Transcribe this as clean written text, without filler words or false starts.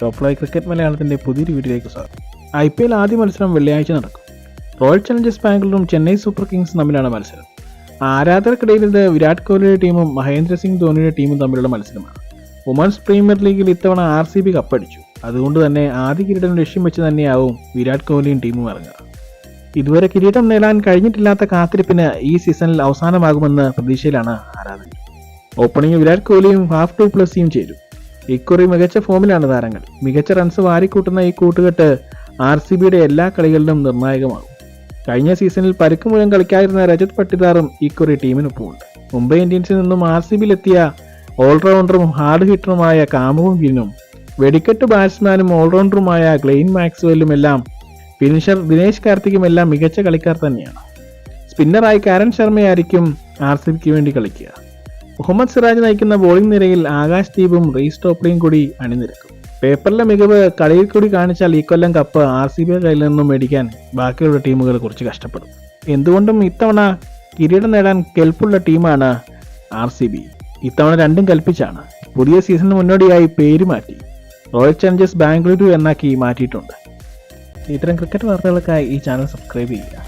Top fly cricket മലയാളത്തിൻ്റെ പുതിയൊരു വീഡിയോയിലേക്ക് സ്വാഗതം. IPL ആദ്യ മത്സരം വെള്ളിയാഴ്ച നടക്കും. റോയൽ ചലഞ്ചേഴ്സ് ബാംഗ്ലൂരും ചെന്നൈ സൂപ്പർ കിങ്സും തമ്മിലാണ് മത്സരം. ആരാധകർക്കിടയിൽ ഇത് വിരാട് കോഹ്ലിയുടെ ടീമും മഹേന്ദ്ര സിംഗ് ധോണിയുടെ ടീമും തമ്മിലുള്ള മത്സരമാണ്. വുമൻസ് പ്രീമിയർ ലീഗിൽ ഇത്തവണ RCB കപ്പടിച്ചു. അതുകൊണ്ട് തന്നെ ആദ്യ കിരീടം ലക്ഷ്യം വെച്ച് തന്നെയാവും വിരാട് കോഹ്ലിയും ടീമും ഇറങ്ങുക. ഇതുവരെ കിരീടം നേടാൻ കഴിഞ്ഞിട്ടില്ലാത്ത കാത്തിരിപ്പിന് ഈ സീസണിൽ അവസാനമാകുമെന്ന് പ്രതീക്ഷയിലാണ് ആരാധകർ. ഓപ്പണിംഗ് വിരാട് കോഹ്ലിയും ഹാഫ് ടു പ്ലസിയും ചേരും. ഇക്കുറി മികച്ച ഫോമിലാണ് താരങ്ങൾ. മികച്ച റൺസ് വാരിക്കൂട്ടുന്ന ഈ കൂട്ടുകെട്ട് RCBയുടെ എല്ലാ കളികളിലും നിർണായകമാകും. കഴിഞ്ഞ സീസണിൽ പരിക്ക് മൂലം കളിക്കാതിരുന്ന രജത് പട്ടിദാറും ഇക്കുറി ടീമിനൊപ്പമുണ്ട്. മുംബൈ ഇന്ത്യൻസിൽ നിന്നും RCBയിലെത്തിയ ഓൾറൗണ്ടറും ഹാർഡ് ഹിറ്ററുമായ കാമവും ഗിന്നും വെടിക്കെട്ട് ബാറ്റ്സ്മാനും ഓൾറൗണ്ടറുമായ ഗ്ലെയിൻ മാക്സ്വെല്ലുമെല്ലാം ഫിനിഷർ ദിനേശ് കാർത്തിക്കുമെല്ലാം മികച്ച കളിക്കാർ തന്നെയാണ്. സ്പിന്നറായി കരൺ ശർമ്മയായിരിക്കും RCBക്ക് വേണ്ടി കളിക്കുക. മുഹമ്മദ് സിറാജ് നയിക്കുന്ന ബോളിംഗ് നിരയിൽ ആകാശ് ദീപും റീസ് ടോപ്ലിയും കൂടി അണിനിരക്കും. പേപ്പറിലെ മികവ് കളിയിൽ കൂടി കാണിച്ചാൽ ഈ കൊല്ലം കപ്പ് RCBയുടെ കയ്യിൽ നിന്നും മേടിക്കാൻ ബാക്കിയുള്ള ടീമുകൾ കുറച്ച് കഷ്ടപ്പെടും. എന്തുകൊണ്ടും ഇത്തവണ കിരീടം നേടാൻ കെൽപ്പുള്ള ടീമാണ് RCB. ഇത്തവണ രണ്ടും കൽപ്പിച്ചാണ്. പുതിയ സീസണിന് മുന്നോടിയായി പേര് മാറ്റി റോയൽ ചലഞ്ചേഴ്സ് ബാംഗ്ലൂരു എന്നാക്കി മാറ്റിയിട്ടുണ്ട്. ഇത്തരം ക്രിക്കറ്റ് വാർത്തകൾക്കായി ഈ ചാനൽ സബ്സ്ക്രൈബ് ചെയ്യുക.